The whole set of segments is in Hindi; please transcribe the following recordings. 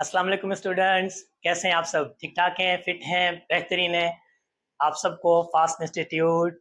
अस्सलाम वालेकुम स्टूडेंट्स, कैसे हैं आप सब? ठीक ठाक हैं, फिट हैं, बेहतरीन हैं। आप सबको फास्ट इंस्टीट्यूट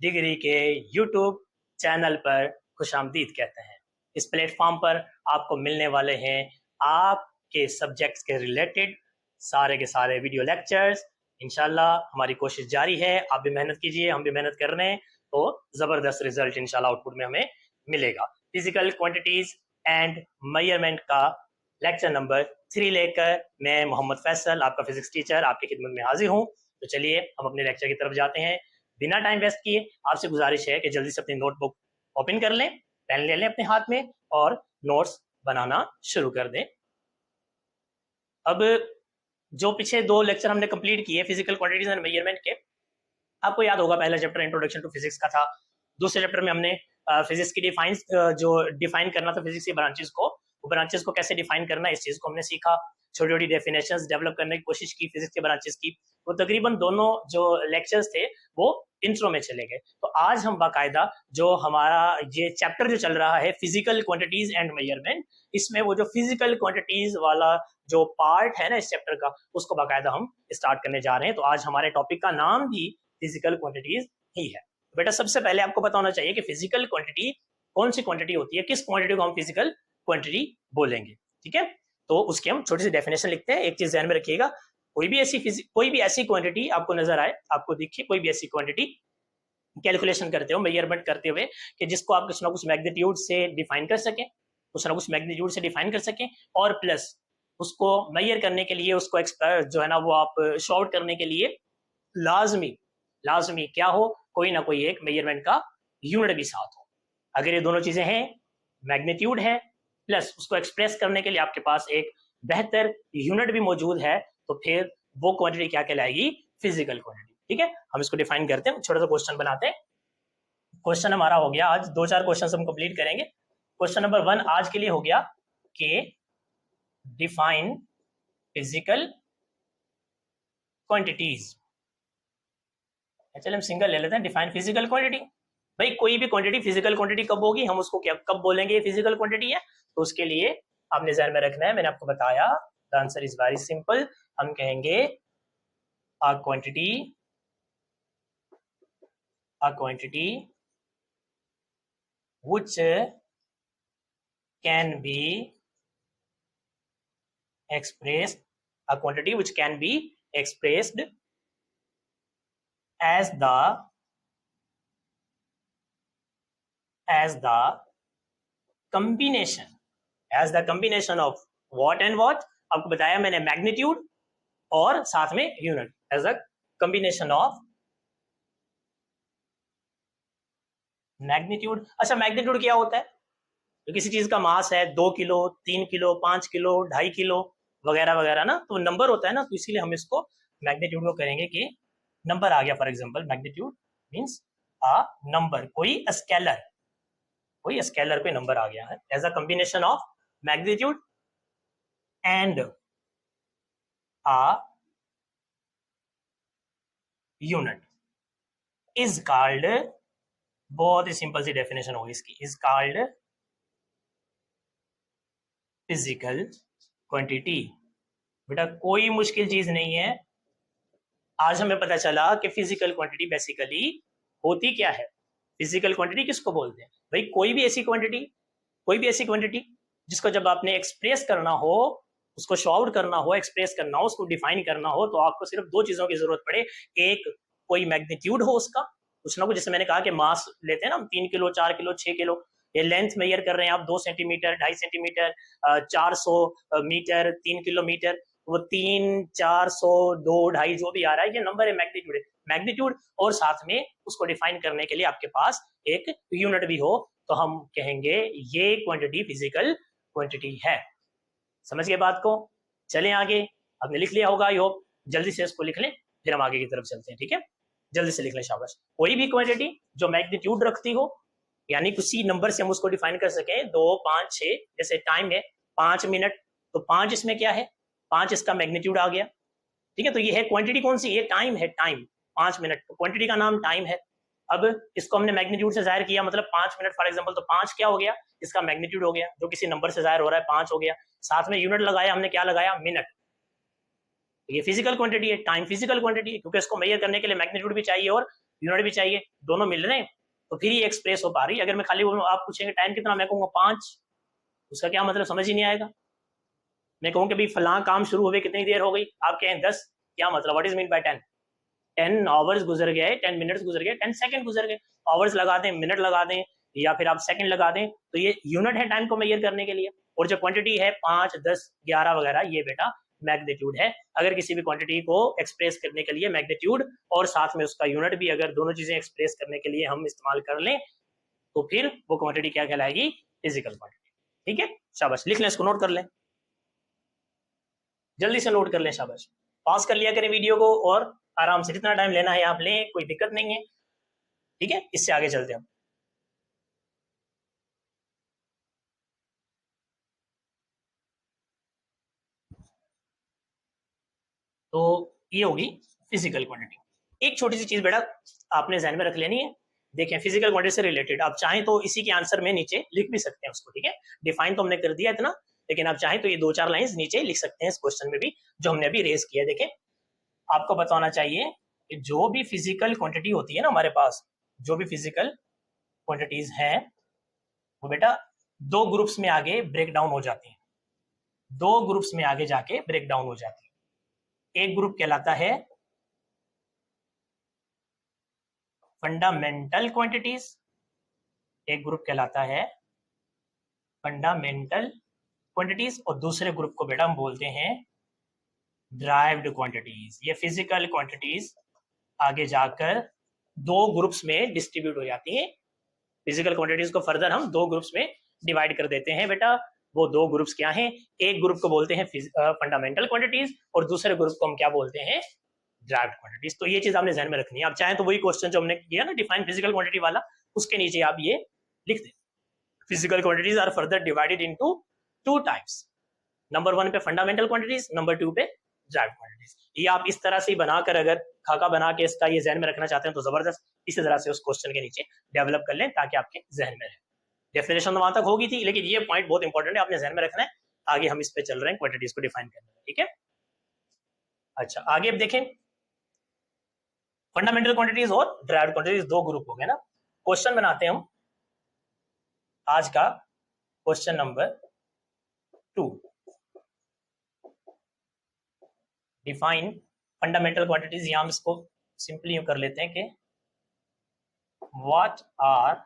डिग्री के यूट्यूब चैनल पर खुशामदीद कहते हैं। इस प्लेटफॉर्म पर आपको मिलने वाले हैं आपके सब्जेक्ट्स के रिलेटेड सारे के सारे वीडियो लेक्चर्स। इंशाल्लाह हमारी कोशिश जारी है, आप भी मेहनत कीजिए, हम भी मेहनत कर रहे हैं, तो ज़बरदस्त रिजल्ट इंशाल्लाह आउटपुट में हमें मिलेगा। फिजिकल क्वांटिटीज एंड मेजरमेंट का लेक्चर नंबर 3 लेकर मैं मोहम्मद फैसल, आपका फिजिक्स टीचर, आपकी खिदमत में हाजिर हूँ। तो चलिए हम अपने लेक्चर की तरफ जाते हैं। बिना टाइम वेस्ट किए आपसे गुजारिश है कि जल्दी से अपनी नोटबुक ओपन कर लें, पेन ले लें अपने हाथ में और नोट्स बनाना शुरू कर दें। अब जो पीछे 2 लेक्चर हमने कंप्लीट किए फिजिकल क्वांटिटीज एंड मेजरमेंट के, आपको याद होगा पहला चैप्टर इंट्रोडक्शन टू फिजिक्स का था। दूसरे चैप्टर में हमने फिजिक्स की जो डिफाइन करना था फिजिक्स की ब्रांचेस को, वो ब्रांचेस को कैसे डिफाइन करना, इस चीज को हमने सीखा। छोटी छोटी डेफिनेशंस डेवलप करने की कोशिश की फिजिक्स के ब्रांचेस की। वो तकरीबन दोनों जो लेक्चर्स थे वो इंट्रो में चले गए। तो आज हम बाकायदा जो हमारा ये चैप्टर जो चल रहा है फिजिकल क्वांटिटीज एंड मेजरमेंट, इसमें वो जो फिजिकल क्वांटिटीज वाला जो पार्ट है ना इस चैप्टर का, उसको बाकायदा हम स्टार्ट करने जा रहे हैं। तो आज हमारे टॉपिक का नाम भी फिजिकल क्वांटिटीज ही है। बेटा सबसे पहले आपको पता होना चाहिए कि फिजिकल क्वांटिटी कौन सी क्वांटिटी होती है, किस क्वांटिटी को हम फिजिकल क्वांटिटी बोलेंगे। ठीक है, तो उसकी हम छोटी सी डेफिनेशन लिखते हैं। एक चीज ध्यान में रखिएगा, कोई भी ऐसी क्वांटिटी आपको नजर आए, आपको दिखे कोई भी ऐसी क्वांटिटी कैलकुलेशन करते हो, मेजरमेंट करते हुए, कि जिसको आप कुछ ना कुछ मैग्नीट्यूड से डिफाइन कर सकें, कुछ ना कुछ मैग्नीट्यूड से डिफाइन कर सकें, और प्लस उसको मेजर करने के लिए, उसको जो है ना वो आप शॉर्ट करने के लिए लाजमी क्या हो, कोई ना कोई एक मेजरमेंट का यूनिट भी साथ हो। अगर ये दोनों चीजें हैं, मैग्नीट्यूड है प्लस उसको एक्सप्रेस करने के लिए आपके पास एक बेहतर यूनिट भी मौजूद है, तो फिर वो क्वांटिटी क्या कहलाएगी? Physical quantity. ठीक है, हम इसको डिफाइन करते हैं, छोटा सा क्वेश्चन बनाते हैं। क्वेश्चन हमारा हो गया, आज 2-4 क्वेश्चन हम कंप्लीट करेंगे। क्वेश्चन नंबर 1 आज के लिए हो गया कि डिफाइन फिजिकल क्वांटिटीज। चलिए हम सिंगल ले लेते हैं, डिफाइन फिजिकल क्वांटिटी। भाई कोई भी क्वांटिटी फिजिकल क्वांटिटी कब होगी, हम उसको क्या कब बोलेंगे फिजिकल क्वांटिटी है? तो उसके लिए आपने ध्यान में रखना है, मैंने आपको बताया, the answer is very simple. हम कहेंगे a quantity which can be expressed as the combination of what and what। आपको बताया मैंने मैग्नीट्यूड और साथ में unit, as a combination of magnitude. अच्छा, मैग्नीट्यूड क्या होता है? तो किसी चीज का मास है 2 किलो, 3 किलो, 5 किलो, 2.5 किलो वगैरह वगैरह ना, तो नंबर होता है ना, तो इसीलिए हम इसको मैग्नीट्यूड को करेंगे कि नंबर आ गया। For example magnitude means a number, कोई स्केलर कोई नंबर आ गया है, as a combination of magnitude and a unit is called, बहुत ही सिंपल सी डेफिनेशन होगी इसकी, is called फिजिकल क्वांटिटी। बेटा कोई मुश्किल चीज नहीं है, आज हमें पता चला कि फिजिकल क्वांटिटी बेसिकली होती क्या है। फिजिकल क्वांटिटी किसको बोलते हैं? भाई कोई भी ऐसी क्वांटिटी जिसको जब आपने एक्सप्रेस करना हो, उसको शॉर्ट करना हो, एक्सप्रेस करना हो, उसको डिफाइन करना हो, तो आपको सिर्फ 2 चीजों की जरूरत पड़े। एक, कोई मैग्नीट्यूड हो उसका, कुछ ना कुछ, जैसे मैंने कहा कि मास लेते हैं ना हम, 3 किलो, 4 किलो, 6 किलो। ये लेंथ मेजर कर रहे हैं आप 2 सेंटीमीटर, 2.5 सेंटीमीटर, 400 मीटर, 3 किलोमीटर, वो 3, 400, 2, 2.5 जो भी आ रहा है, ये नंबर है, मैग्नीट्यूड। और साथ में उसको डिफाइन करने के लिए आपके पास एक यूनिट भी हो, तो हम कहेंगे ये क्वांटिटी फिजिकल क्वांटिटी है। समझ गए बात को? चलें आगे, आपने लिख लिया होगा, आई होप। जल्दी से इसको लिख लें, फिर हम आगे की तरफ चलते हैं। ठीक है, जल्दी से लिख लें, शाबाश। कोई भी क्वांटिटी जो मैग्नीट्यूड रखती हो, यानी किसी नंबर से हम उसको डिफाइन कर सकें, 2, 5, 6, जैसे टाइम है 5 मिनट, तो 5 इसमें क्या है? 5 इसका मैग्नीट्यूड आ गया। ठीक है, तो ये है क्वांटिटी कौन सी? ये टाइम है, टाइम 5 मिनट, तो क्वांटिटी का नाम टाइम है। अब इसको हमने मैग्नीट्यूड से जाहिर किया, मतलब 5 मिनट फॉर एग्जांपल, तो 5 क्या हो गया, इसका मैग्नीट्यूड हो गया, जो किसी नंबर से जाहिर हो रहा है 5 हो गया। साथ में यूनिट लगाया हमने, क्या लगाया, मिनट। ये फिजिकल क्वांटिटी है, टाइम फिजिकल क्वांटिटी है, क्योंकि इसको मेजर करने के लिए मैग्नीट्यूड भी चाहिए और यूनिट भी चाहिए, दोनों मिल रहे हैं, तो फिर ये एक्सप्रेस हो पा रही है। अगर मैं खाली आप पूछेंगे टाइम कितना, मैं कहूँगा 5, उसका क्या मतलब समझ ही नहीं आएगा। मैं कहूँ कि भाई फलां काम शुरू हुए कितनी देर हो गई, आप कहें 10, क्या मतलब, what is mean by 10? 10 hours गुजर गए, 10 मिनट्स गुजर गए, 10 सेकंड गुजर गए। आवर्स लगा दें, मिनट लगा दें, या फिर आप सेकंड लगा दें, तो ये यूनिट है टाइम को मेजर करने के लिए। और जो क्वांटिटी है 5, 10, 11 वगैरह, ये बेटा मैग्नीट्यूड है। अगर किसी भी क्वांटिटी को एक्सप्रेस करने के लिए मैग्नीट्यूड और साथ में उसका यूनिट भी, अगर दोनों चीजें एक्सप्रेस करने के लिए हम इस्तेमाल कर लें, तो फिर वो क्वांटिटी क्या कहलाएगी, फिजिकल क्वांटिटी। ठीक है, शाबाश, लिख लें, इसको नोट कर लें, जल्दी से नोट कर लें, शाबाश। पास कर लिया करें वीडियो को, और आराम से जितना टाइम लेना है आप लें, कोई दिक्कत नहीं है। ठीक है, इससे आगे चलते हैं। तो ये होगी फिजिकल क्वांटिटी। एक छोटी सी चीज बेटा आपने ध्यान में रख लेनी है, देखें फिजिकल क्वांटिटी से रिलेटेड, आप चाहें तो इसी के आंसर में नीचे लिख भी सकते हैं उसको। ठीक है, डिफाइन तो हमने कर दिया इतना, लेकिन आप चाहें तो ये 2-4 लाइंस नीचे लिख सकते हैं इस क्वेश्चन में भी, जो हमने अभी रेज किया है। देखें, आपको बताना चाहिए कि जो भी फिजिकल क्वांटिटी होती है ना हमारे पास, जो भी फिजिकल क्वांटिटीज हैं, वो बेटा 2 ग्रुप्स में आगे ब्रेक डाउन हो जाती हैं, 2 ग्रुप्स में आगे जाके ब्रेक डाउन हो जाती है। एक ग्रुप कहलाता है फंडामेंटल क्वांटिटीज, एक ग्रुप कहलाता है फंडामेंटल क्वांटिटीज, और दूसरे ग्रुप को बेटा हम बोलते हैं ड्राइव्ड क्वांटिटीज। ये फिजिकल क्वांटिटीज आगे जाकर 2 ग्रुप्स में डिस्ट्रीब्यूट हो जाती हैं। फिजिकल क्वांटिटीज को फर्दर हम 2 ग्रुप्स में डिवाइड कर देते हैं बेटा। वो 2 ग्रुप्स क्या हैं, एक ग्रुप को बोलते हैं फंडामेंटल क्वांटिटीज, और दूसरे ग्रुप को हम क्या बोलते हैं, ड्राइव्ड क्वांटिटीज। तो ये चीज आपने ध्यान में रखनी है। आप चाहें तो वही क्वेश्चन जो हमने किया ना डिफाइन फिजिकल क्वांटिटी वाला, उसके नीचे आप ये लिख दें, physical quantities are further divided into 2 types, number 1 पे फंडामेंटल क्वांटिटीज, नंबर 2 पे ड्राइव्ड क्वांटिटीज। ये आप इस तरह से बनाकर, अगर खाका बना के इसका ये जहन में रखना चाहते हैं तो जबरदस्त, इसी तरह से उस क्वेश्चन के नीचे डेवलप कर लें, ताकि आपके जहन में रहे। डेफिनेशन तो वहां तक होगी थी, लेकिन ये पॉइंट बहुत इंपॉर्टेंट है, आपने जहन में रखना है। आगे हम इस पे चल रहे हैं, क्वांटिटीज को डिफाइन करने में। ठीक है, अच्छा, आगे अब देखें, फंडामेंटल क्वांटिटीज और ड्राइव्ड क्वांटिटीज 2 ग्रुप हो गए ना। क्वेश्चन बनाते हैं हम आज का, question number 2, define fundamental quantities. यहां हम इसको सिंपली यूं कर लेते हैं कि व्हाट आर,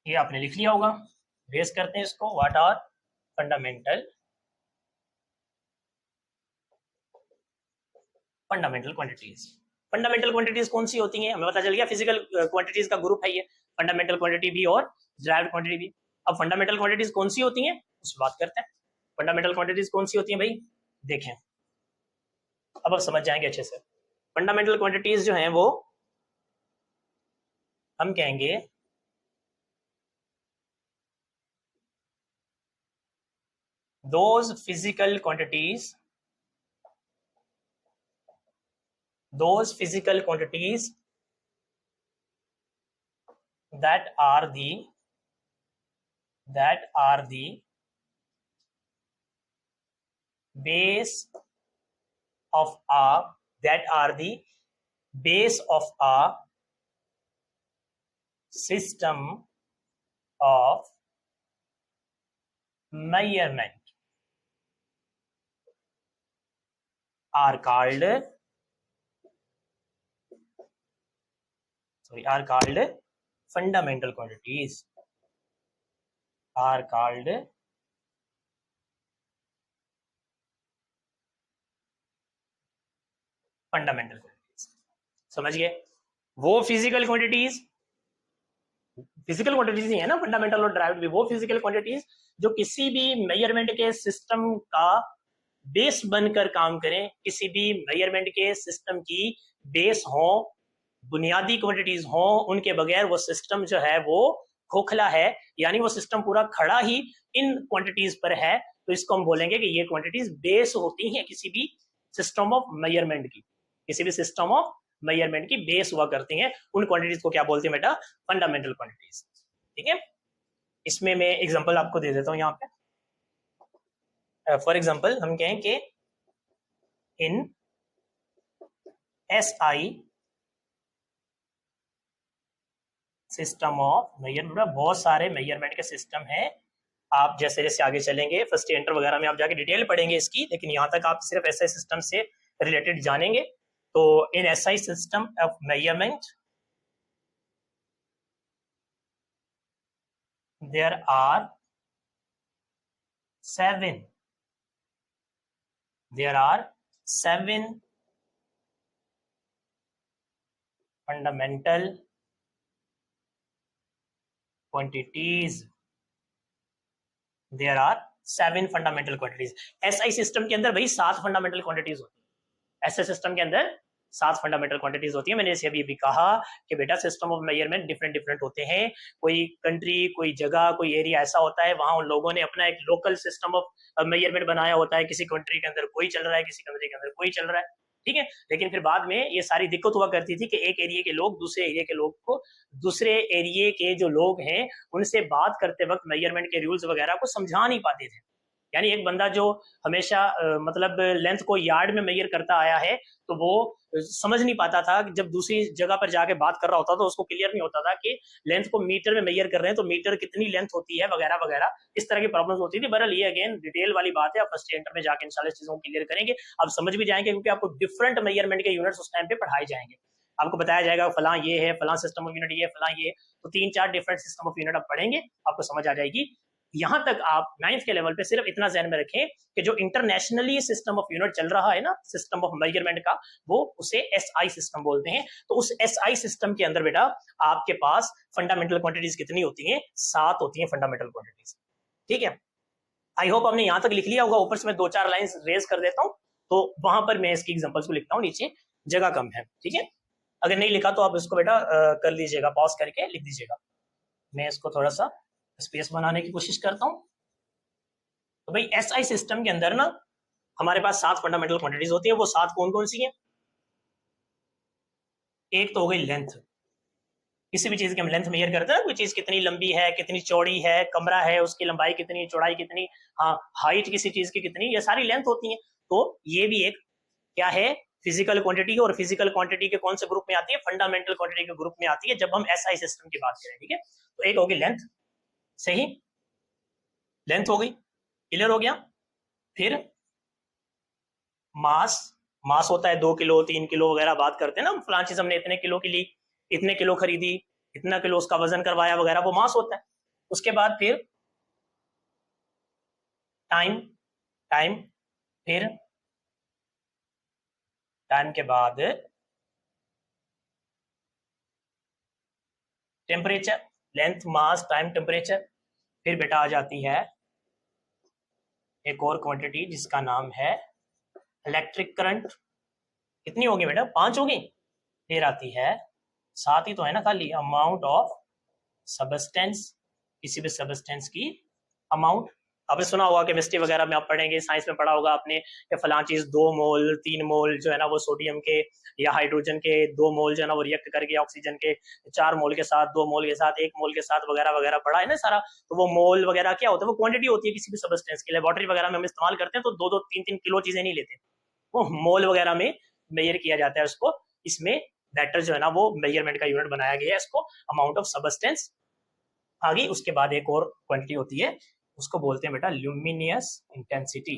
ये आपने लिख लिया होगा, बेस करते हैं इसको, what are fundamental quantities. Fundamental quantities कौन सी होती हैं, हमें पता चल गया फिजिकल क्वांटिटीज का ग्रुप है ये, फंडामेंटल क्वांटिटी भी और ड्राइव्ड क्वांटिटी भी। अब फंडामेंटल क्वांटिटीज कौन सी होती हैं उस बात करते हैं। फंडामेंटल क्वांटिटीज कौन सी होती हैं भाई, देखें, अब आप समझ जाएंगे अच्छे से। फंडामेंटल क्वांटिटीज जो हैं वो हम कहेंगे those physical quantities that are the base of a system of measurement are called fundamental quantities, fundamental quantities. समझ गए, वो फिजिकल क्वांटिटीज ही है ना, फंडामेंटल और ड्राइव्ड भी, वो फिजिकल क्वांटिटीज जो किसी भी मेजरमेंट के सिस्टम का बेस बनकर काम करें, किसी भी मेजरमेंट के सिस्टम की बेस हो, बुनियादी क्वांटिटीज हो, उनके बगैर वो सिस्टम जो है वो खोखला है, यानी वो सिस्टम पूरा खड़ा ही इन क्वांटिटीज पर है, तो इसको हम बोलेंगे कि ये क्वांटिटीज बेस होती हैं किसी भी सिस्टम ऑफ मेजरमेंट की, किसी भी सिस्टम ऑफ मेजरमेंट की बेस हुआ करती हैं। उन क्वांटिटीज को क्या बोलते हैं बेटा? Fundamental quantities. ठीक है, इसमें मैं एग्जांपल आपको दे देता हूं यहाँ पे। फॉर एग्जांपल हम कहें कि इन SI सिस्टम ऑफ मेजरमेंट, बहुत सारे मेजरमेंट के सिस्टम हैं। आप जैसे जैसे आगे चलेंगे फर्स्ट एंटर वगैरह में आप जाके डिटेल पढ़ेंगे इसकी, लेकिन यहाँ तक आप सिर्फ SI सिस्टम से रिलेटेड जानेंगे। तो इन SI system of measurement there are seven fundamental quantities. There are 7 fundamental quantities. SI system के अंदर भाई 7 फंडामेंटल क्वांटिटीज होती है। SI सिस्टम के अंदर 7 फंडामेंटल क्वांटिटीज होती है। मैंने इसे अभी भी कहा कि बेटा system of measurement different different होते हैं। कोई कंट्री, कोई जगह, कोई एरिया ऐसा होता है वहां उन लोगों ने अपना एक लोकल सिस्टम ऑफ मेजरमेंट बनाया होता है। किसी कंट्री के अंदर कोई चल रहा है, किसी कंट्री के अंदर कोई चल रहा है, ठीक है। लेकिन फिर बाद में ये सारी दिक्कत हुआ करती थी कि एक एरिया के लोग दूसरे एरिया के लोग को, दूसरे एरिया के जो लोग हैं उनसे बात करते वक्त मेजरमेंट के रूल्स वगैरह को समझा नहीं पाते थे। यानी एक बंदा जो हमेशा मतलब लेंथ को यार्ड में मेजर करता आया है तो वो समझ नहीं पाता था कि जब दूसरी जगह पर जाके बात कर रहा होता तो उसको क्लियर नहीं होता था कि लेंथ को मीटर में मेजर कर रहे हैं तो मीटर कितनी लेंथ होती है वगैरह वगैरह, इस तरह की प्रॉब्लम्स होती थी। बहरहाल ये अगेन डिटेल वाली बात है, आप फर्स्ट एंटर में जाके इंशाल्लाह इस चीजों को क्लियर करेंगे, आप समझ भी जाएंगे, क्योंकि आपको डिफरेंट मेजरमेंट के यूनिट्स उस टाइम पे पढ़ाए जाएंगे। आपको बताया जाएगा फलां ये है, फलां सिस्टम ऑफ यूनिट ये, फलां ये, तो 3-4 डिफरेंट सिस्टम ऑफ यूनिट आप पढ़ेंगे, आपको समझ आ जाएगी। यहां तक आप 9th के लेवल पे सिर्फ इतना ध्यान में रखें कि जो इंटरनेशनली सिस्टम ऑफ यूनिट चल रहा है ना, सिस्टम ऑफ मेजरमेंट का, वो उसे SI सिस्टम बोलते हैं। तो उस SI सिस्टम के अंदर बेटा आपके पास फंडामेंटल क्वांटिटीज कितनी होती हैं? 7 होती हैं फंडामेंटल क्वांटिटीज। ठीक है, आई होप आपने यहां तक लिख लिया होगा। ऊपर से मैं 2-4 लाइंस रेज कर देता हूं, तो वहां पर मैं इसकी एग्जांपल्स को लिखता हूं, नीचे जगह कम है। ठीक है, अगर नहीं लिखा तो आप इसको बेटा कर लीजिएगा, पॉज करके लिख दीजिएगा। मैं इसको थोड़ा सा स्पेस बनाने की कोशिश करता हूं। तो भाई SI सिस्टम के अंदर ना हमारे पास 7 फंडामेंटल क्वांटिटीज होती है। वो 7 कौन कौन सी हैं? एक तो हो गई लेंथ, किसी भी चीज की हम लेंथ मेजर करते हैं, कोई चीज कितनी लंबी है, कितनी चौड़ी है, कमरा है उसकी लंबाई कितनी, चौड़ाई कितनी, हाँ हाइट किसी चीज की कितनी, ये सारी लेंथ होती है। तो ये भी एक क्या है? Physical quantity. और फिजिकल क्वांटिटी के कौन से ग्रुप में आती है? फंडामेंटल क्वांटिटी के ग्रुप में आती है जब हम SI सिस्टम की बात करें। ठीक है, तो एक होगी लेंथ, सही, लेंथ हो गई, क्लियर हो गया। फिर मास, मास होता है 2 किलो 3 किलो वगैरह, बात करते हैं ना, फलां चीज हमने इतने किलो की ली, इतने किलो खरीदी, इतना किलो उसका वजन करवाया वगैरह, वो मास होता है। उसके बाद फिर टाइम, टाइम, फिर टाइम के बाद टेम्परेचर, लेंथ, मास, टाइम, टेम्परेचर। फिर बेटा आ जाती है एक और क्वांटिटी जिसका नाम है इलेक्ट्रिक करंट। कितनी होगी बेटा? 5 होगी। फिर आती है, 7 ही तो है ना खाली, अमाउंट ऑफ सबस्टेंस, किसी भी सबस्टेंस की अमाउंट। आपने सुना होगा केमिस्ट्री वगैरह में आप पढ़ेंगे, साइंस में पढ़ा होगा आपने कि फलां चीज 2 मोल 3 मोल जो है ना वो सोडियम के या हाइड्रोजन के 2 मोल जो है ना वो रिएक्ट करके ऑक्सीजन के 4 मोल के साथ, 2 मोल के साथ, 1 मोल के साथ वगैरह वगैरह पढ़ा है ना सारा। तो वो मोल वगैरह क्या होता है? वो क्वांटिटी होती है किसी भी सबस्टेंस की। लेबोरेटरी वगैरह में हम इस्तेमाल करते हैं तो 2-2 3-3 किलो चीजें नहीं लेते, वो मोल वगैरह में मेजर किया जाता है उसको। इसमें दैटर जो है ना वो मेजरमेंट का यूनिट बनाया गया है इसको, अमाउंट ऑफ सबस्टेंस। आगे उसके बाद एक और क्वांटिटी होती है, उसको बोलते हैं बेटा ल्यूमिनियस इंटेंसिटी।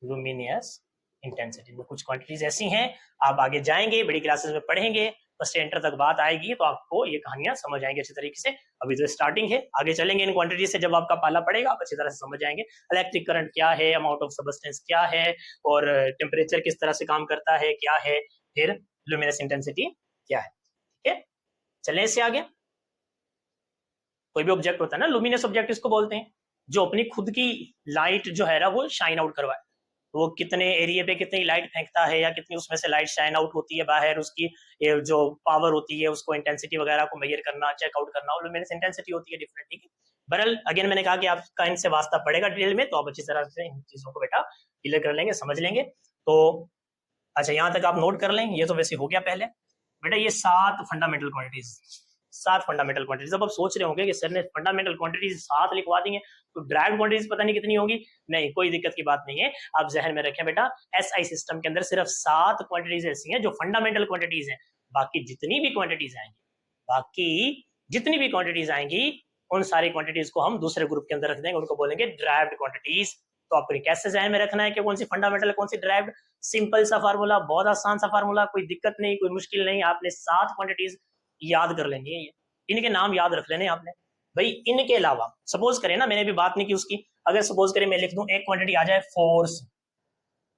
ल्यूमिनियस इंटेंसिटी में कुछ क्वांटिटीज ऐसी हैं, आप आगे जाएंगे बड़ी क्लासेस में पढ़ेंगे, फर्स्ट एंटर तक बात आएगी तो आपको ये कहानियां समझ आएंगी अच्छी तरीके से। अभी तो स्टार्टिंग है, आगे चलेंगे इन क्वांटिटी से, जब आपका पाला पड़ेगा आप अच्छी तरह से समझ जाएंगे इलेक्ट्रिक करंट क्या है, अमाउंट ऑफ सबस्टेंस क्या है, और टेम्परेचर किस तरह से काम करता है क्या है, फिर ल्यूमिनस इंटेंसिटी क्या है। ठीक है, चलें इससे आगे। कोई भी ऑब्जेक्ट होता है ना, लुमिनस ऑब्जेक्ट इसको बोलते हैं, जो अपनी खुद की लाइट जो है ना वो शाइन आउट करवाए। वो कितने एरिया पे कितनी लाइट फेंकता है या कितनी उसमें से लाइट शाइन आउट होती है बाहर, उसकी जो पावर होती है उसको इंटेंसिटी वगैरह को मेजर करना, चेकआउट करना, लुमिनस इंटेंसिटी होती है डिफरेंट। ठीक है, बहरहाल अगेन मैंने कहा कि आपका इनसे वास्ता पड़ेगा डिटेल में, तो आप अच्छी तरह से इन चीजों को बेटा क्लियर कर लेंगे, समझ लेंगे। तो अच्छा यहाँ तक आप नोट कर लें, ये तो वैसे हो गया पहले बेटा। ये 7 फंडामेंटल क्वांटिटीज, 7 फंडामेंटल क्वांटिटीज। अब आप सोच रहे होंगे कि सर ने फंडामेंटल क्वांटिटीज 7 लिखवा दी हैं, तो ड्राइव्ड क्वांटिटीज पता नहीं कितनी होगी। नहीं, कोई दिक्कत की बात नहीं है, आप जहन में रखें बेटा, एसआई सिस्टम के अंदर सिर्फ 7 क्वांटिटीज ऐसी हैं जो फंडामेंटल क्वांटिटीज हैं। बाकी जितनी भी क्वांटिटीज आएंगी, बाकी जितनी भी क्वांटिटीज आएंगी, उन सारी क्वांटिटीज को हम दूसरे ग्रुप के अंदर रख देंगे, उनको बोलेंगे ड्राइव्ड क्वांटिटीज। तो आपको कैसे जहन में रखना है कि कौन सी फंडामेंटल कौन सी ड्राइव्ड? सिंपल सा फार्मूला, बहुत आसान सा फार्मूला, कोई दिक्कत नहीं, कोई मुश्किल नहीं। आपने 7 क्वांटिटीज याद कर लेंगे, इनके नाम याद रख लेने आपने भाई। इनके अलावा सपोज करें ना, मैंने भी बात नहीं की उसकी, अगर सपोज करें मैं लिख दूं एक क्वांटिटी आ जाए फोर्स,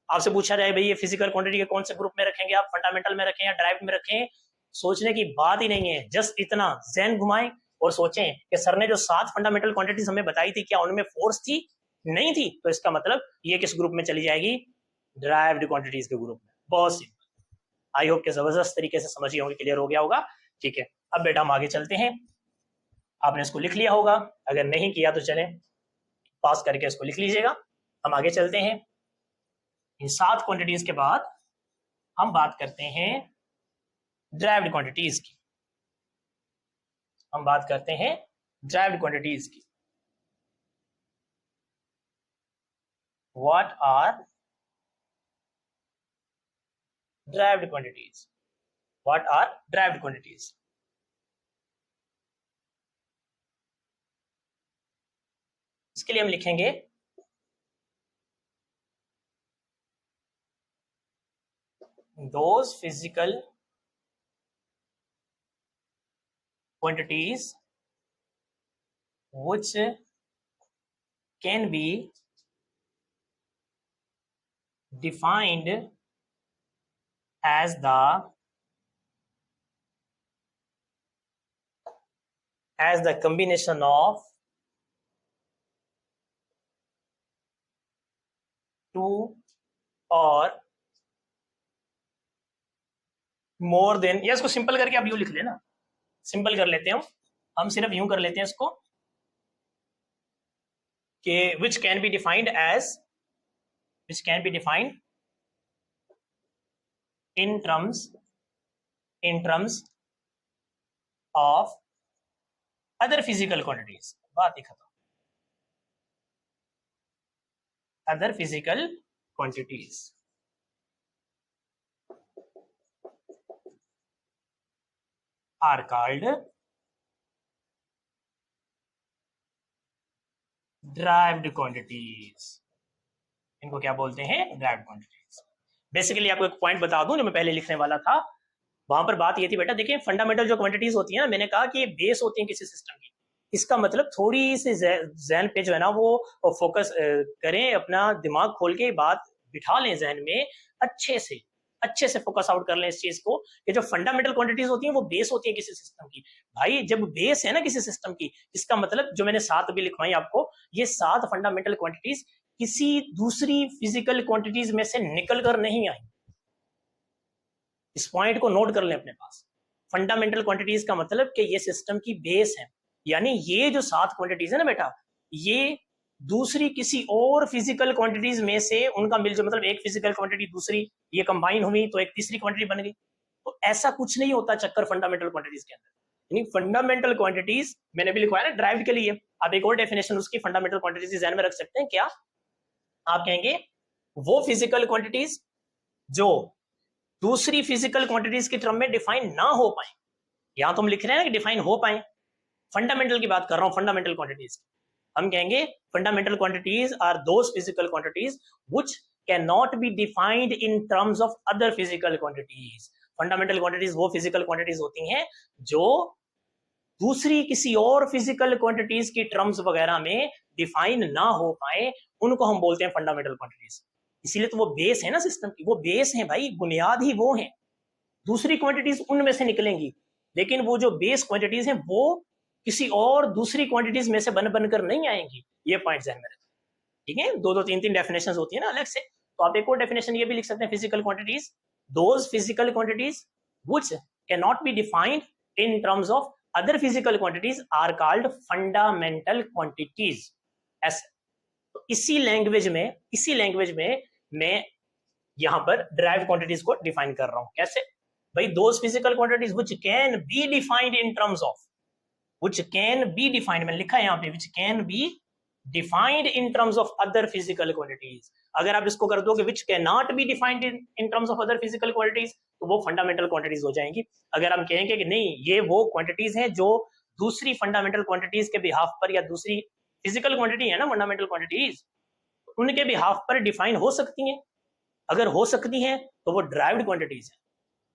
आपसे पूछा जाए भाई ये फिजिकल क्वांटिटी के कौन से ग्रुप में रखेंगे आप, फंडामेंटल में रखें या ड्राइव्ड में रखें, सोचने की बात ही नहीं है। जस्ट इतना जहन घुमाएं और सोचें कि सर ने जो 7 फंडामेंटल क्वांटिटीज हमें बताई थी, क्या उनमें फोर्स थी? नहीं थी, तो इसका मतलब ये किस ग्रुप में चली जाएगी? ड्राइव्ड क्वांटिटीज के ग्रुप में। बहुत सिंपल। आई होप के जबरदस्त तरीके से समझिए होंगे, क्लियर हो गया होगा। ठीक है, अब बेटा हम आगे चलते हैं। आपने इसको लिख लिया होगा, अगर नहीं किया तो चलें पास करके इसको लिख लीजिएगा। हम आगे चलते हैं। इन 7 क्वांटिटीज के बाद हम बात करते हैं ड्राइव्ड क्वांटिटीज की। हम बात करते हैं ड्राइव्ड क्वांटिटीज की। What are derived quantities? What are derived quantities? इसके लिए हम लिखेंगे those physical quantities which can be defined as the combination of two or more than, या इसको सिंपल करके आप यूं लिख लेना, सिंपल कर लेते हैं हम सिर्फ यूं कर लेते हैं इसको कि which can be defined in terms of other physical quantities। बात ही खत्म। other physical quantities are called derived quantities. इनको क्या बोलते हैं? Derived quantities. बेसिकली आपको एक पॉइंट बता दूं जो मैं पहले लिखने वाला था, वहां पर बात ये थी बेटा, देखिए फंडामेंटल जो क्वांटिटीज होती है ना, मैंने कहा कि ये बेस होती है किसी सिस्टम की। इसका मतलब थोड़ी सी जहन पे जो है ना वो फोकस करें, अपना दिमाग खोल के बात बिठा लें जहन में, अच्छे से फोकस आउट कर लें इस चीज को कि जो फंडामेंटल क्वांटिटीज होती हैं वो बेस होती है किसी सिस्टम की। भाई जब बेस है ना किसी सिस्टम की, इसका मतलब जो मैंने 7 भी लिखवाई आपको, ये 7 फंडामेंटल क्वांटिटीज किसी दूसरी फिजिकल क्वांटिटीज में से निकल कर नहीं आई। इस पॉइंट को नोट कर लें अपने पास। फंडामेंटल क्वांटिटीज का मतलब कि ये सिस्टम की बेस है, यानी ये जो 7 क्वांटिटीज है ना बेटा, ये दूसरी किसी और फिजिकल क्वांटिटीज में से उनका मिल जो, मतलब एक फिजिकल क्वांटिटी दूसरी ये कंबाइन हुई तो एक तीसरी क्वांटिटी बन गई। तो ऐसा कुछ नहीं होता चक्कर फंडामेंटल क्वांटिटीज के अंदर। यानी फंडामेंटल क्वांटिटीज मैंने भी लिखवाया ना ड्राइव्ड के लिए, आप एक और डेफिनेशन उसकी फंडामेंटल क्वांटिटीज ध्यान में रख सकते हैं। क्या आप कहेंगे? वो फिजिकल क्वांटिटीज जो दूसरी फिजिकल क्वांटिटीज के टर्म में डिफाइन ना हो पाए। यहां तो हम लिख रहे हैं ना कि डिफाइन हो पाए, फंडामेंटल की बात कर रहा हूं, फंडामेंटल क्वांटिटीज। हम कहेंगे fundamental quantities are those physical quantities which can not be defined in terms of other physical quantities. Fundamental quantities वो फिजिकल क्वांटिटीज होती हैं जो दूसरी किसी और फिजिकल क्वांटिटीज की टर्म्स वगैरह में डिफाइन ना हो पाए, उनको हम बोलते हैं फंडामेंटल क्वांटिटीज। इसीलिए तो वो बेस है ना सिस्टम की, वो बेस है भाई, बुनियाद ही वो है। दूसरी क्वांटिटीज उनमें से निकलेंगी, लेकिन वो जो बेस क्वांटिटीज हैं वो किसी और दूसरी क्वांटिटीज में से बनकर नहीं आएंगी। ये पॉइंट ध्यान में रखें, ठीक है। 2-3 डेफिनेशंस होती है ना अलग से, तो आप एक और डेफिनेशन ये भी लिख सकते हैं, physical quantities, those physical quantities which can not be defined in terms of other physical quantities are called fundamental quantities. ऐसे तो इसी लैंग्वेज में मैं यहां पर ड्राइव्ड क्वांटिटीज को डिफाइन कर रहा हूं। कैसे भाई? Those physical quantities which can be defined in terms of, which can be defined, मैंने लिखा है यहां पे which can be defined in terms of other physical quantities. अगर आप इसको कर दो कि which can not be defined in terms of other physical quantities, तो वो फंडामेंटल क्वांटिटीज हो जाएंगी। अगर हम कहेंगे कि नहीं ये वो क्वांटिटीज हैं जो दूसरी फंडामेंटल क्वांटिटीज के बिहाफ पर, या दूसरी फिजिकल क्वांटिटी है ना फंडामेंटल क्वांटिटीज, उनके बिहाफ पर डिफाइन हो सकती हैं, अगर हो सकती हैं तो वो ड्राइव्ड क्वांटिटीज है।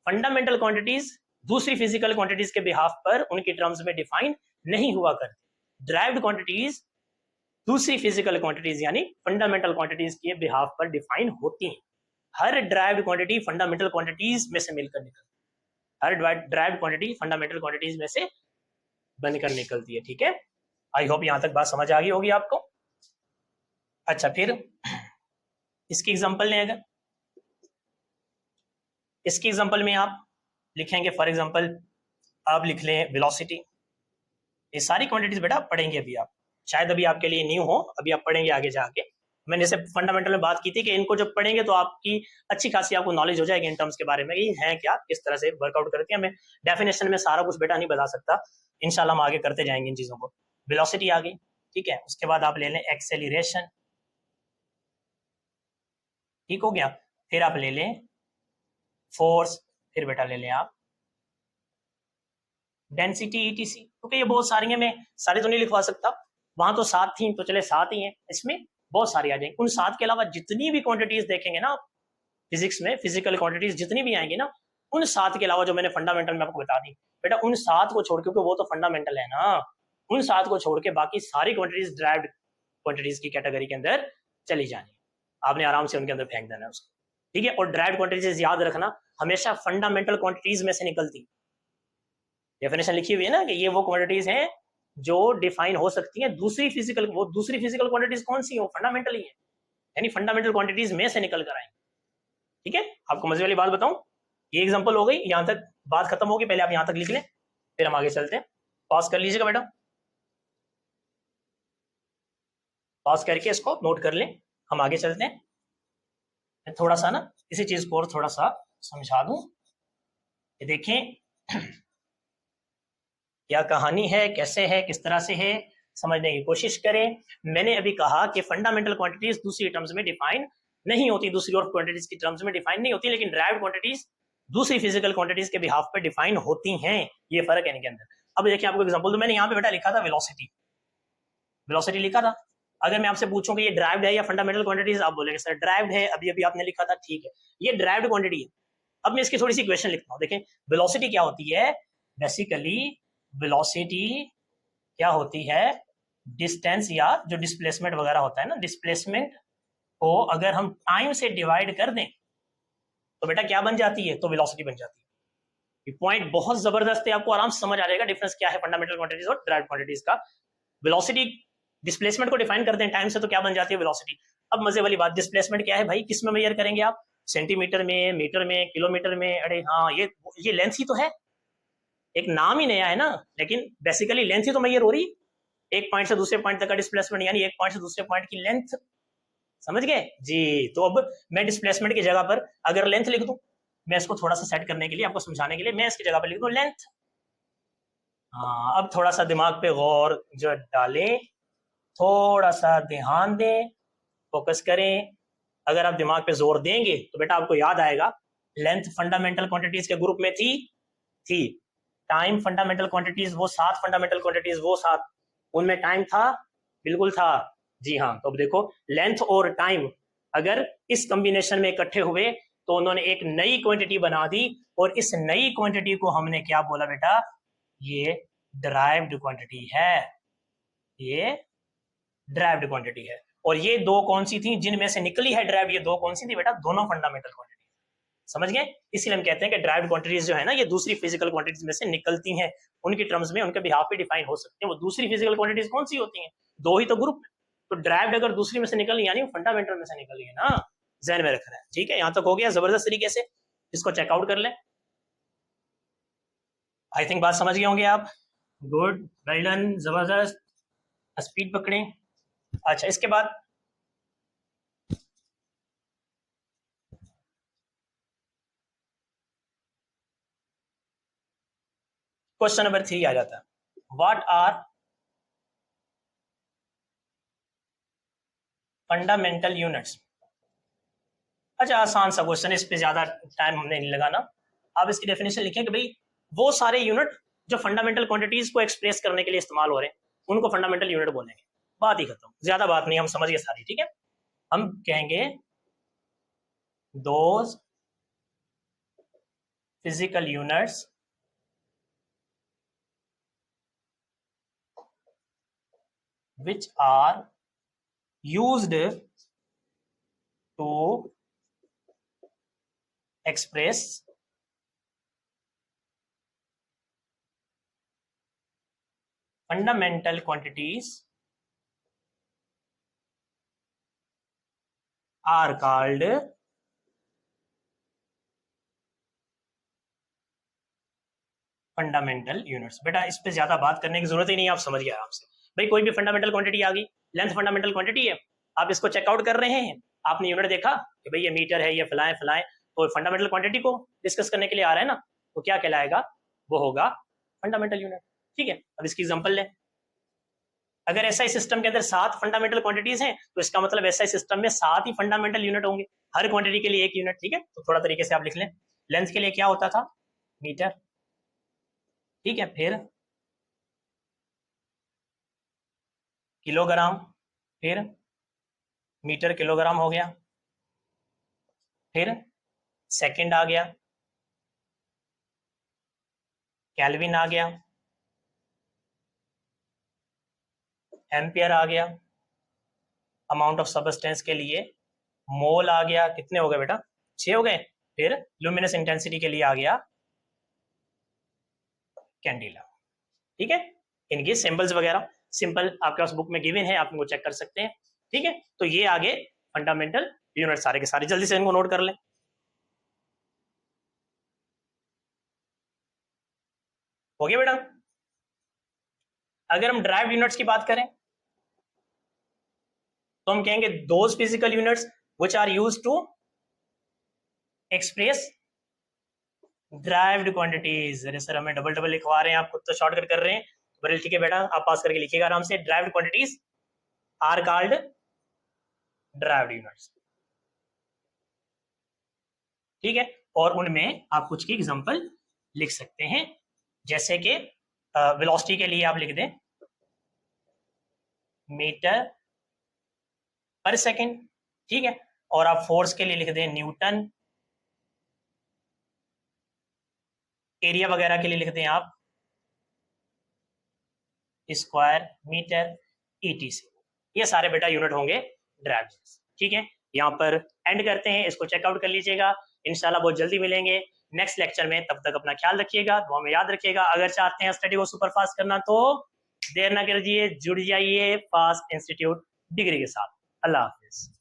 फंडामेंटल क्वांटिटीज दूसरी फिजिकल क्वांटिटीज के बिहाफ पर उनकी टर्म्स में डिफाइन नहीं हुआ करती। ड्राइव्ड क्वांटिटीज दूसरी फिजिकल क्वांटिटीज यानी फंडामेंटल क्वांटिटीज के बिहाफ पर डिफाइन होती हैं। हर ड्राइव्ड क्वांटिटी फंडामेंटल क्वांटिटीज में से मिलकर निकलती है, हर ड्राइव्ड क्वांटिटी फंडामेंटल क्वांटिटीज में से बनकर निकलती है। ठीक है, आई होप यहां तक बात समझ आ गई होगी आपको। अच्छा, फिर इसकी एग्जांपल लें। अगर इसकी एग्जांपल में आप लिखेंगे, फॉर एग्जांपल आप लिख लें वेलोसिटी। ये सारी क्वांटिटीज बेटा पढ़ेंगे अभी आप, शायद अभी आपके लिए न्यू हो, अभी आप पढ़ेंगे आगे जाके। मैंने जैसे फंडामेंटल में बात की थी कि इनको जब पढ़ेंगे तो आपकी अच्छी खासी आपको नॉलेज हो जाएगी इन टर्म्स के बारे में, ये है क्या, किस तरह से वर्कआउट करती है। मैं डेफिनेशन में सारा कुछ बेटा नहीं बता सकता, इंशाल्लाह हम आगे करते जाएंगे इन चीजों को। वेलोसिटी आ गई, ठीक है। उसके बाद आप ले लें एक्सेलरेशन, ठीक हो गया। फिर आप ले लें फोर्स, फिर बेटा ले लें आप डेंसिटी, ईटीसी, क्योंकि ये बहुत सारी हैं, मैं सारी तो नहीं लिखवा सकता। वहां तो 7 थी तो चले 7 ही हैं, इसमें बहुत सारी आ जाएंगी। उन 7 के अलावा जितनी भी क्वांटिटीज देखेंगे ना फिजिक्स में, फिजिकल क्वांटिटीज जितनी भी आएंगी ना, उन 7 के अलावा जो मैंने फंडामेंटल में आपको बता दी बेटा, उन 7 को छोड़, क्योंकि वो तो फंडामेंटल है ना, उन 7 को छोड़ के बाकी सारी क्वांटिटीज ड्राइव्ड क्वांटिटीज की कैटेगरी के अंदर चली जानी, आपने आराम से उनके अंदर फेंक देना है उसको, ठीक है। और ड्राइव्ड क्वांटिटीज याद रखना हमेशा फंडामेंटल क्वांटिटीज में से निकलती। डेफिनेशन लिखी हुई है ना कि ये वो क्वांटिटीज हैं जो डिफाइन हो सकती हैं दूसरी फिजिकल, वो दूसरी फिजिकल क्वांटिटीज कौन सी है? वो फंडामेंटल ही है, यानी फंडामेंटल क्वांटिटीज में से निकल कर आएंगे, ठीक है। आपको मजे वाली बात बताऊं, ये एग्जांपल हो गई, यहां तक बात खत्म होगी, पहले आप यहां तक लिख लें, फिर हम आगे चलते हैं। पॉज कर लीजिएगा बेटा, पॉज करके इसको नोट कर लें, हम आगे चलते हैं। मैं थोड़ा सा ना इसी चीज को और थोड़ा सा समझा दूं, ये देखें क्या कहानी है, कैसे है, किस तरह से है, समझने की कोशिश करें। मैंने अभी कहा कि फंडामेंटल क्वांटिटीज दूसरी टर्म्स में डिफाइन नहीं होती, दूसरी और क्वांटिटीज की टर्म्स में डिफाइन नहीं होती, लेकिन ड्राइव्ड क्वांटिटीज दूसरी फिजिकल क्वांटिटीज के बिहाफ पे डिफाइन होती हैं, ये फर्क है इनके अंदर। अब देखिए आपको एग्जांपल दो, मैंने यहाँ पे बेटा लिखा था वेलोसिटी, वेलोसिटी लिखा था। अगर मैं आपसे पूछूं कि ये ड्राइव्ड है या फंडामेंटल क्वांटिटीज, आप बोलेंगे सर ड्राइव्ड है, अभी अभी आपने लिखा था, ठीक है, ये ड्राइव्ड क्वांटिटी है। अब मैं इसकी थोड़ी सी इक्वेशन लिखता हूँ, देखें वेलोसिटी क्या होती है। बेसिकली वेलोसिटी क्या होती है, डिस्टेंस या जो डिस्प्लेसमेंट वगैरह होता है ना, डिस्प्लेसमेंट को अगर हम टाइम से डिवाइड कर दें तो बेटा क्या बन जाती है, तो वेलोसिटी बन जाती है। पॉइंट बहुत जबरदस्त है, आपको आराम से समझ आ जाएगा डिफरेंस क्या है फंडामेंटल क्वांटिटीज और ड्राइव्ड क्वांटिटीज का। वेलोसिटी डिस्प्लेसमेंट को डिफाइन करते हैं टाइम से, तो क्या बन जाती है वेलोसिटी। अब मजे वाली बात, डिस्प्लेसमेंट क्या है भाई, किस में मेजर करेंगे आप, सेंटीमीटर में, मीटर में, किलोमीटर में? अरे हाँ, ये लेंथ ही तो है, एक नाम ही नया है ना, लेकिन बेसिकली लेंथ ही तो मेजर हो रही है, एक पॉइंट से दूसरे पॉइंट तक का डिस्प्लेसमेंट, यानी एक पॉइंट से दूसरे पॉइंट की लेंथ, समझ गए जी। तो अब मैं डिस्प्लेसमेंट की जगह पर अगर लेंथ लिख दूं, मैं इसको थोड़ा सा सेट करने के लिए, आपको समझाने के लिए, मैं इसकी जगह पर लिख दूं लेंथ। हाँ, अब थोड़ा सा दिमाग पे गौर जो डालें, थोड़ा सा ध्यान दें, फोकस करें। अगर आप दिमाग पे जोर देंगे तो बेटा आपको याद आएगा लेंथ फंडामेंटल क्वांटिटीज के ग्रुप में थी। टाइम फंडामेंटल क्वांटिटीज, वो 7 फंडामेंटल क्वांटिटीज, वो 7, उनमें टाइम था, बिल्कुल था, जी हाँ। तो अब देखो लेंथ और टाइम अगर इस कॉम्बिनेशन में इकट्ठे हुए तो उन्होंने एक नई क्वांटिटी बना दी, और इस नई क्वांटिटी को हमने क्या बोला बेटा, ये ड्राइव्ड क्वांटिटी है, ये ड्राइव्ड क्वांटिटी है। और ये दो कौन सी थी जिनमें से निकली है ड्राइव, ये दो कौन सी थी बेटा, दोनों फंडामेंटल क्वांटिटी, समझ गए। इसलिए हम कहते हैं कि ड्राइव्ड क्वांटिटीज जो है ना, ये दूसरी फिजिकल क्वांटिटीज में से निकलती हैं, उनकी टर्म्स में उनके बिहाफ पे डिफाइन हो सकते हैं। वो दूसरी फिजिकल क्वांटिटीज कौन सी होती हैं, दो ही तो ग्रुप, तो ड्राइव्ड अगर दूसरी में से निकल यानी फंडामेंटल में से निकल है ना, जहन में रखना है, ठीक है। यहां तक हो गया जबरदस्त तरीके से, इसको चेकआउट कर लें। आई थिंक बात समझ गए होंगे आप। गुड, वेल डन, जबरदस्त, स्पीड पकड़ें। अच्छा, इसके बाद क्वेश्चन नंबर 3 आ जाता है, व्हाट आर फंडामेंटल यूनिट्स। अच्छा, आसान सा क्वेश्चन है, इस पे ज्यादा टाइम हमने नहीं लगाना। आप इसकी डेफिनेशन लिखें कि भाई वो सारे यूनिट जो फंडामेंटल क्वांटिटीज को एक्सप्रेस करने के लिए इस्तेमाल हो रहे हैं उनको फंडामेंटल यूनिट बोलेंगे। बात ही खत्म, ज्यादा बात नहीं, हम समझ गए सारी। ठीक है, हम कहेंगे those physical units which are used to express fundamental quantities are called fundamental units. बेटा इस पे ज्यादा बात करने की जरूरत ही नहीं है, आप समझ गए आराम से। भाई कोई भी फंडामेंटल क्वांटिटी आ गई, लेंथ फंडामेंटल क्वांटिटी है, आप इसको चेकआउट कर रहे हैं, आपने यूनिट देखा कि भाई ये मीटर है, ये फलाए फलाए, तो फंडामेंटल क्वांटिटी को डिस्कस करने के लिए आ रहा है ना, तो क्या कहलाएगा, वो होगा फंडामेंटल यूनिट। ठीक है, अब इसकी एग्जांपल लें। अगर एसआई सिस्टम के अंदर 7 फंडामेंटल क्वांटिटीज हैं तो इसका मतलब एसआई सिस्टम में 7 ही फंडामेंटल यूनिट होंगे, हर क्वांटिटी के लिए एक यूनिट। ठीक है, तो थोड़ा तरीके से आप लिख लें। लेंथ के लिए क्या होता था, मीटर। ठीक है, फिर किलोग्राम, फिर मीटर किलोग्राम हो गया, फिर सेकंड आ गया, केल्विन आ गया, एम्पियर आ गया, अमाउंट ऑफ सब्सटेंस के लिए मोल आ गया, कितने हो गए बेटा, 6 हो गए। फिर लुमिनस इंटेंसिटी के लिए आ गया कैंडिला। ठीक है, इनके सिंबल्स वगैरह सिंपल आपके पास बुक में गिवन है, आप इनको चेक कर सकते हैं। ठीक है, तो ये आगे फंडामेंटल यूनिट सारे के सारे, जल्दी से इनको नोट कर लें। हो गया बेटा। अगर हम ड्राइव यूनिट्स की बात करें तो हम कहेंगे those physical units which are used to express derived quantities. अरे सर हमें डबल डबल लिखवा रहे हैं, आप खुद तो शॉर्टकट कर रहे हैं, बड़े ठीक है बेटा, आप पास करके लिखिएगा आराम से। Derived quantities are called derived units. ठीक है, और उनमें आप कुछ की एग्जांपल लिख सकते हैं, जैसे कि वेलोसिटी के लिए आप लिख दें मीटर पर सेकंड। ठीक है, और आप फोर्स के लिए लिख दें न्यूटन, एरिया वगैरह के लिए लिख दें आप स्क्वायर मीटर, ईटीसी। ये सारे बेटा यूनिट होंगे ड्राइव। ठीक है, यहाँ पर एंड करते हैं, इसको चेकआउट कर लीजिएगा। इंशाल्लाह बहुत जल्दी मिलेंगे नेक्स्ट लेक्चर में, तब तक अपना ख्याल रखिएगा, दुआ में याद रखिएगा। अगर चाहते हैं स्टडी को सुपर फास्ट करना तो देर ना कीजिए, जुड़ जाइए फास्ट इंस्टीट्यूट डिग्री के साथ। अल्लाह हाफिज।